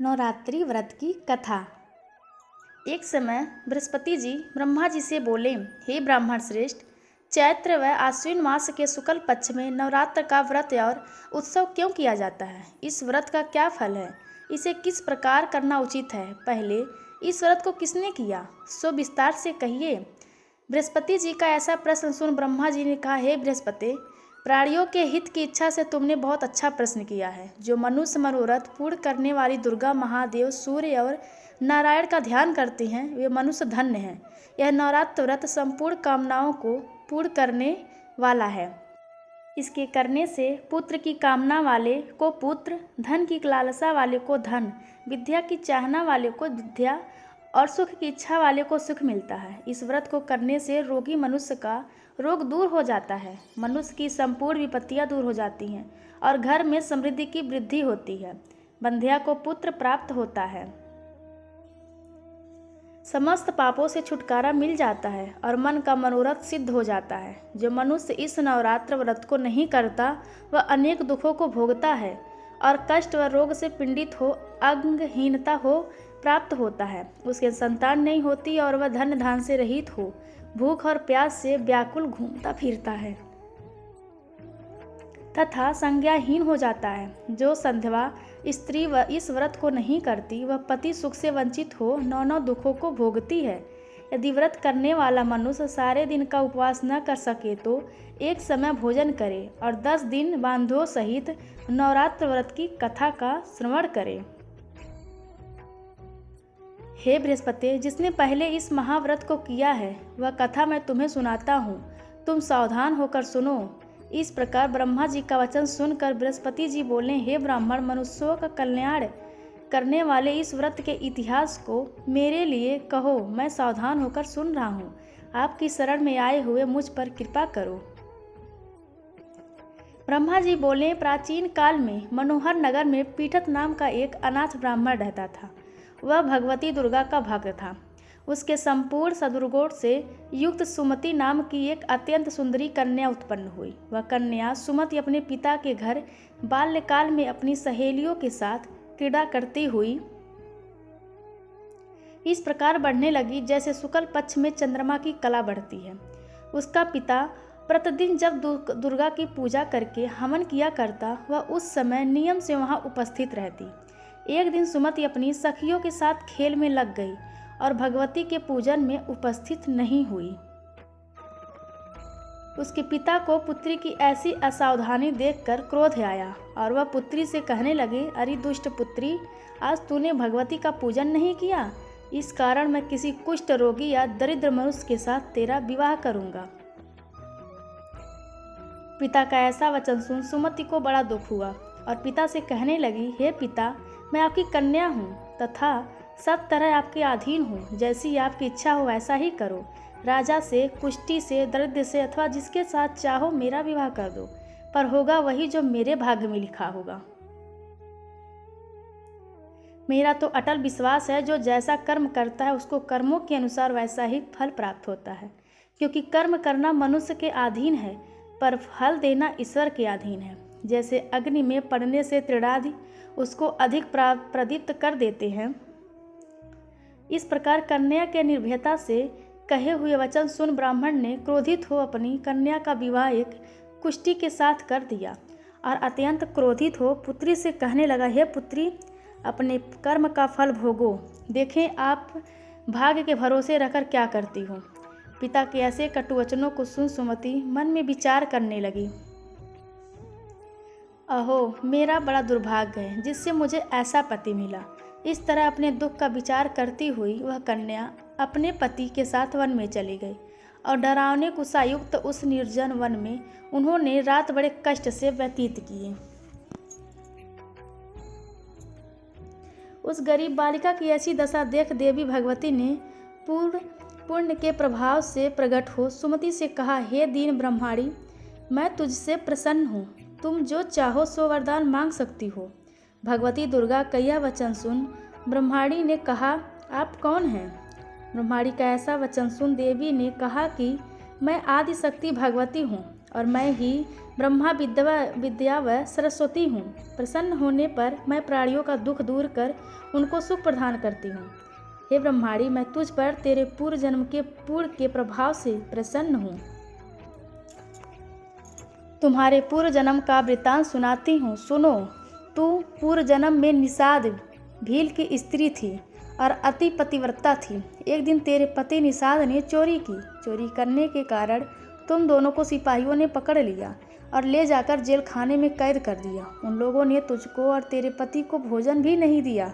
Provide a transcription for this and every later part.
नवरात्रि व्रत की कथा। एक समय बृहस्पति जी ब्रह्मा जी से बोले, हे ब्राह्मण श्रेष्ठ, चैत्र व आश्विन मास के शुक्ल पक्ष में नवरात्र का व्रत और उत्सव क्यों किया जाता है? इस व्रत का क्या फल है? इसे किस प्रकार करना उचित है? पहले इस व्रत को किसने किया, सो विस्तार से कहिए। बृहस्पति जी का ऐसा प्रश्न सुन ब्रह्मा जी ने कहा, हे बृहस्पति, प्राणियों के हित की इच्छा से तुमने बहुत अच्छा प्रश्न किया है। जो मनुष्य मनोरथ पूर्ण करने वाली दुर्गा, महादेव, सूर्य और नारायण का ध्यान करते हैं, वे मनुष्य धन्य हैं। यह नवरात्र व्रत संपूर्ण कामनाओं को पूर्ण करने वाला है। इसके करने से पुत्र की कामना वाले को पुत्र, धन की लालसा वाले को धन, विद्या की चाहना वाले को विद्या और सुख की इच्छा वाले को सुख मिलता है। इस व्रत को करने से रोगी मनुष्य का रोग दूर हो जाता है, मनुष्य की संपूर्ण विपत्तियां दूर हो जाती हैं और घर में समृद्धि की वृद्धि होती है। बंध्या को पुत्र प्राप्त होता है, समस्त पापों से छुटकारा मिल जाता है और मन का मनोरथ सिद्ध हो जाता है। जो मनुष्य इस नवरात्र व्रत को नहीं करता वह अनेक दुखों को भोगता है और कष्ट व रोग से पीड़ित हो, अंगहीनता हो प्राप्त होता है। उसके संतान नहीं होती और वह धन धान से रहित हो, भूख और प्यास से व्याकुल घूमता फिरता है तथा संज्ञाहीन हो जाता है। जो संध्या स्त्री व इस व्रत को नहीं करती वह पति सुख से वंचित हो नौ दुखों को भोगती है। यदि व्रत करने वाला मनुष्य सारे दिन का उपवास न कर सके तो एक समय भोजन करे और 10 दिन बांधों सहित नवरात्र व्रत की कथा का श्रवण करे। हे बृहस्पति, जिसने पहले इस महाव्रत को किया है वह कथा मैं तुम्हें सुनाता हूँ, तुम सावधान होकर सुनो। इस प्रकार ब्रह्मा जी का वचन सुनकर बृहस्पति जी बोले, हे ब्राह्मण, मनुष्यों का कल्याण करने वाले इस व्रत के इतिहास को मेरे लिए कहो, मैं सावधान होकर सुन रहा हूँ। आपकी शरण में आए हुए मुझ पर कृपा करो। ब्रह्मा जी बोले, प्राचीन काल में मनोहर नगर में पीठत नाम का एक अनाथ ब्राह्मण रहता था। वह भगवती दुर्गा का भक्त था। उसके संपूर्ण सदुर्गुण से युक्त सुमति नाम की एक अत्यंत सुंदरी कन्या उत्पन्न हुई। वह कन्या सुमति अपने पिता के घर बाल्यकाल में अपनी सहेलियों के साथ क्रीड़ा करती हुई इस प्रकार बढ़ने लगी जैसे शुक्ल पक्ष में चंद्रमा की कला बढ़ती है। उसका पिता प्रतिदिन जब दुर्गा की पूजा करके हवन किया करता, वह उस समय नियम से वहां उपस्थित रहती। एक दिन सुमति अपनी सखियों के साथ खेल में लग गई और भगवती के पूजन में उपस्थित नहीं हुई। उसके पिता को पुत्री की ऐसी असावधानी देखकर क्रोध आया और वह पुत्री से कहने लगे, अरे दुष्ट पुत्री, आज तूने भगवती का पूजन नहीं किया, इस कारण मैं किसी कुष्ठ रोगी या दरिद्र मनुष्य के साथ तेरा विवाह करूंगा। पिता का ऐसा वचन सुन सुमति को बड़ा दुख हुआ और पिता से कहने लगी, हे पिता, मैं आपकी कन्या हूँ तथा सब तरह आपके अधीन हूँ। जैसी आपकी इच्छा हो ऐसा ही करो। राजा से, कुष्ठी से, दरिद्र से अथवा जिसके साथ चाहो मेरा विवाह कर दो, पर होगा वही जो मेरे भाग्य में लिखा होगा। मेरा तो अटल विश्वास है, जो जैसा कर्म करता है उसको कर्मों के अनुसार वैसा ही फल प्राप्त होता है। क्योंकि कर्म करना मनुष्य के अधीन है, पर फल देना ईश्वर के अधीन है। जैसे अग्नि में पड़ने से तृणादि उसको अधिक प्रदीप्त कर देते हैं, इस प्रकार कन्या के निर्भयता से कहे हुए वचन सुन ब्राह्मण ने क्रोधित हो अपनी कन्या का विवाह एक कुष्ठी के साथ कर दिया और अत्यंत क्रोधित हो पुत्री से कहने लगा, हे पुत्री, अपने कर्म का फल भोगो, देखें आप भाग्य के भरोसे रखकर क्या करती हो। पिता के ऐसे कटु वचनों को सुन सुमति मन में विचार करने लगी, अहो, मेरा बड़ा दुर्भाग्य है जिससे मुझे ऐसा पति मिला। इस तरह अपने दुख का विचार करती हुई वह कन्या अपने पति के साथ वन में चली गई और डरावने कुशायुक्त उस निर्जन वन में उन्होंने रात बड़े कष्ट से व्यतीत किए। उस गरीब बालिका की ऐसी दशा देख देवी भगवती ने पुण्य के प्रभाव से प्रकट हो सुमति से कहा, हे दीन ब्रह्माणी, मैं तुझसे प्रसन्न हूँ, तुम जो चाहो सो वरदान मांग सकती हो। भगवती दुर्गा का यह वचन सुन ब्रह्माणी ने कहा, आप कौन हैं? ब्रह्माणी का ऐसा वचन सुन देवी ने कहा कि मैं आदि शक्ति भगवती हूँ, और मैं ही ब्रह्मा विद्या व सरस्वती हूँ। प्रसन्न होने पर मैं प्राणियों का दुख दूर कर उनको सुख प्रदान करती हूँ। हे ब्रह्माणी, मैं तुझ पर तेरे पूर्व जन्म के पुण्य के प्रभाव से प्रसन्न हूँ। तुम्हारे पूर्व जन्म का वृत्तांत सुनाती हूँ, सुनो। तू पूर्व जन्म में निषाद भील की स्त्री थी और अति पतिव्रता थी। एक दिन तेरे पति निषाद ने चोरी की। चोरी करने के कारण तुम दोनों को सिपाहियों ने पकड़ लिया और ले जाकर जेल खाने में कैद कर दिया। उन लोगों ने तुझको और तेरे पति को भोजन भी नहीं दिया।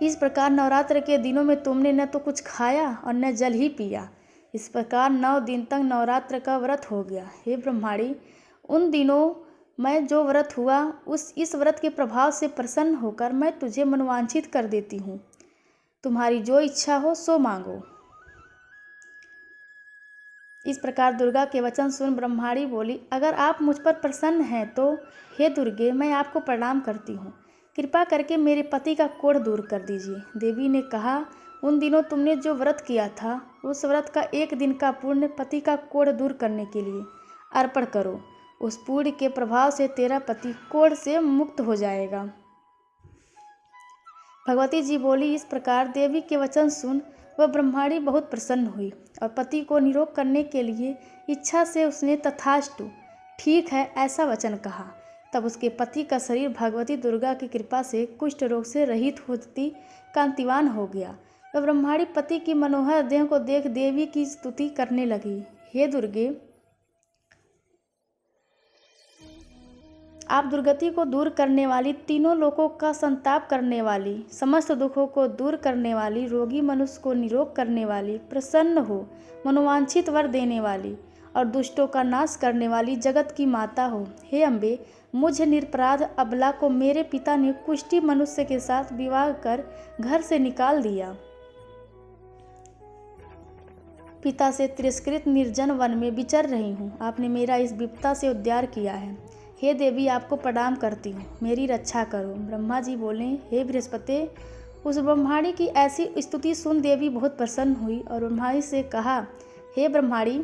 इस प्रकार नवरात्र के दिनों में तुमने न तो कुछ खाया और न जल ही पिया। इस प्रकार 9 दिन तक नवरात्र का व्रत हो गया। हे ब्रह्माणी, उन दिनों मैं जो व्रत हुआ इस व्रत के प्रभाव से प्रसन्न होकर मैं तुझे मनोवांछित कर देती हूँ। तुम्हारी जो इच्छा हो सो मांगो। इस प्रकार दुर्गा के वचन सुन ब्रह्माणी बोली, अगर आप मुझ पर प्रसन्न हैं तो हे दुर्गे, मैं आपको प्रणाम करती हूँ। कृपा करके मेरे पति का कोढ़ दूर कर दीजिए। देवी ने कहा, उन दिनों तुमने जो व्रत किया था उस व्रत का 1 दिन का पुण्य पति का कोढ़ दूर करने के लिए अर्पण करो। उस पुण्य के प्रभाव से तेरा पति कोढ़ से मुक्त हो जाएगा। भगवती जी बोली, इस प्रकार देवी के वचन सुन वह ब्रह्माणी बहुत प्रसन्न हुई और पति को निरोग करने के लिए इच्छा से उसने तथास्तु, ठीक है, ऐसा वचन कहा। तब उसके पति का शरीर भगवती दुर्गा की कृपा से कुष्ठ रोग से रहित होती कांतिवान हो गया। वह ब्रह्माणी पति की मनोहर देह को देख देवी की स्तुति करने लगी, हे दुर्गे, आप दुर्गति को दूर करने वाली, तीनों लोकों का संताप करने वाली, समस्त दुखों को दूर करने वाली, रोगी मनुष्य को निरोग करने वाली, प्रसन्न हो, मनोवांछित वर देने वाली और दुष्टों का नाश करने वाली जगत की माता हो। हे अम्बे, मुझ निरपराध अबला को मेरे पिता ने कुष्ठी मनुष्य के साथ विवाह कर घर से निकाल दिया। पिता से तिरस्कृत निर्जन वन में विचर रही हूँ। आपने मेरा इस विपदा से उद्धार किया है। हे देवी, आपको प्रणाम करती हूँ, मेरी रक्षा करो। ब्रह्मा जी बोले, हे बृहस्पति, उस ब्रह्माणी की ऐसी स्तुति सुन देवी बहुत प्रसन्न हुई और ब्रह्माणी से कहा, हे ब्रह्माणी,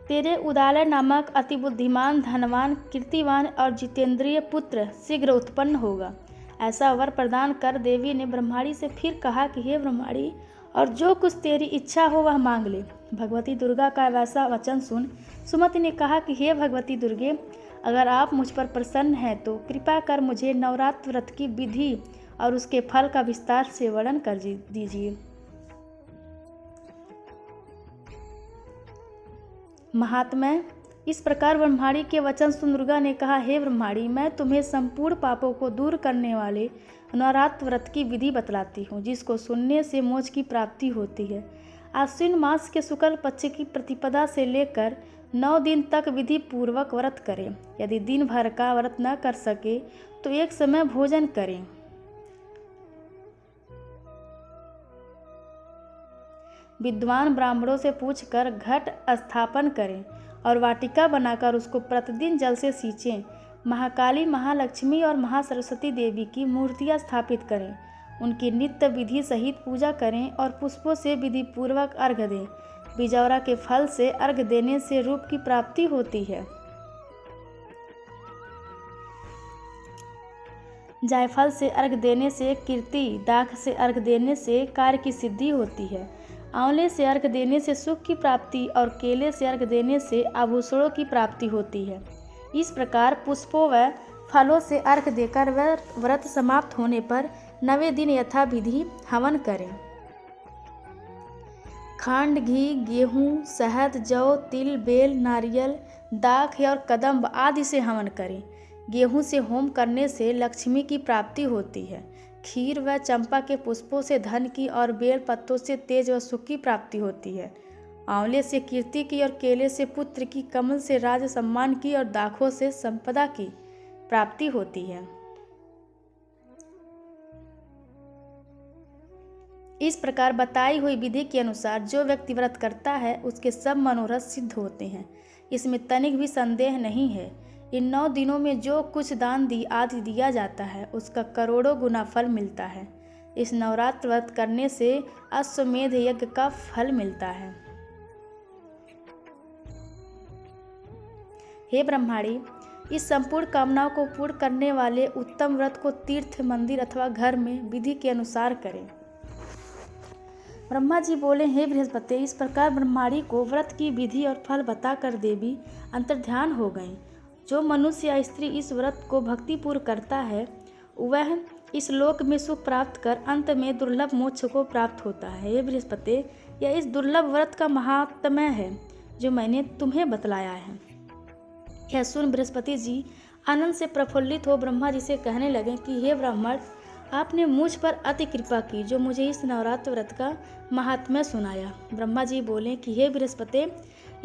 तेरे उदालय नामक अति बुद्धिमान, धनवान, कीर्तिवान और जितेंद्रिय पुत्र शीघ्र उत्पन्न होगा। ऐसा वर प्रदान कर देवी ने ब्रह्माणी से फिर कहा कि हे ब्रह्माणी, और जो कुछ तेरी इच्छा हो वह मांग ले। भगवती दुर्गा का वैसा वचन सुन सुमति ने कहा कि हे भगवती दुर्गे, अगर आप मुझ पर प्रसन्न हैं तो कृपा कर मुझे नवरात्र व्रत की विधि और उसके फल का विस्तार से वर्णन कर दीजिए। महात्म्य। इस प्रकार ब्रह्माणी के वचन सुन दुर्गा ने कहा, हे ब्रह्माणी, मैं तुम्हें संपूर्ण पापों को दूर करने वाले नवरात्र व्रत की विधि बतलाती हूँ, जिसको सुनने से मोक्ष की प्राप्ति होती है। आश्विन मास के शुक्ल पक्ष की प्रतिपदा से लेकर 9 दिन तक विधि पूर्वक व्रत करें। यदि दिन भर का व्रत न कर सके तो एक समय भोजन करें। विद्वान ब्राह्मणों से पूछकर घट स्थापन करें और वाटिका बनाकर उसको प्रतिदिन जल से सींचें। महाकाली, महालक्ष्मी और महासरस्वती देवी की मूर्तियां स्थापित करें। उनकी नित्य विधि सहित पूजा करें और पुष्पों से विधि पूर्वक अर्घ्य दें। बिजौरा के फल से अर्घ्य देने से रूप की प्राप्ति होती है। जायफल से अर्घ्य देने से कीर्ति, दाख से अर्घ्य देने से कार्य की सिद्धि होती है। आंवले से अर्घ्य देने से सुख की प्राप्ति और केले से अर्घ्य देने से आभूषणों की प्राप्ति होती है। इस प्रकार पुष्पों व फलों से अर्घ्य देकर व्रत समाप्त होने पर 9वें दिन यथाविधि हवन करें। खांड, घी, गेहूँ, शहद, जौ, तिल, बेल, नारियल, दाख और कदम्ब आदि से हवन करें। गेहूँ से होम करने से लक्ष्मी की प्राप्ति होती है। खीर व चंपा के पुष्पों से धन की और बेल पत्तों से तेज व सुख की प्राप्ति होती है। आंवले से कीर्ति की और केले से पुत्र की, कमल से राज सम्मान की और दाखों से संपदा की प्राप्ति होती है। इस प्रकार बताई हुई विधि के अनुसार जो व्यक्ति व्रत करता है उसके सब मनोरथ सिद्ध होते हैं। इसमें तनिक भी संदेह नहीं है। इन 9 दिनों में जो कुछ दान आदि दिया जाता है उसका करोड़ों गुना फल मिलता है। इस नवरात्र व्रत करने से अश्वमेध यज्ञ का फल मिलता है। हे ब्रह्माणी, इस संपूर्ण कामनाओं को पूर्ण करने वाले उत्तम व्रत को तीर्थ, मंदिर अथवा घर में विधि के अनुसार करें। ब्रह्मा जी बोले, हे बृहस्पति, इस प्रकार ब्रह्माणी को व्रत की विधि और फल बताकर देवी अंतर्ध्यान हो गई। जो मनुष्य या स्त्री इस व्रत को भक्तिपूर्वक करता है वह इस लोक में सुख प्राप्त कर अंत में दुर्लभ मोक्ष को प्राप्त होता है। हे बृहस्पति, यह इस दुर्लभ व्रत का महात्म्य है जो मैंने तुम्हें बतलाया है। यह सुन बृहस्पति जी आनंद से प्रफुल्लित हो ब्रह्मा जी से कहने लगे कि हे ब्राह्मण, आपने मुझ पर अति कृपा की जो मुझे इस नवरात्र व्रत का महात्म्य सुनाया। ब्रह्मा जी बोले कि हे बृहस्पति,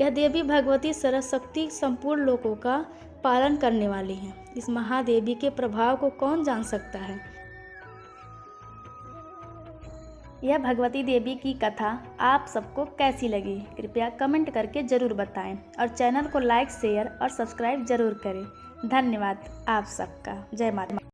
यह देवी भगवती सरस्वती संपूर्ण लोकों का पालन करने वाली है। इस महादेवी के प्रभाव को कौन जान सकता है। यह भगवती देवी की कथा आप सबको कैसी लगी कृपया कमेंट करके ज़रूर बताएं और चैनल को लाइक, शेयर और सब्सक्राइब जरूर करें। धन्यवाद आप सबका। जय माता।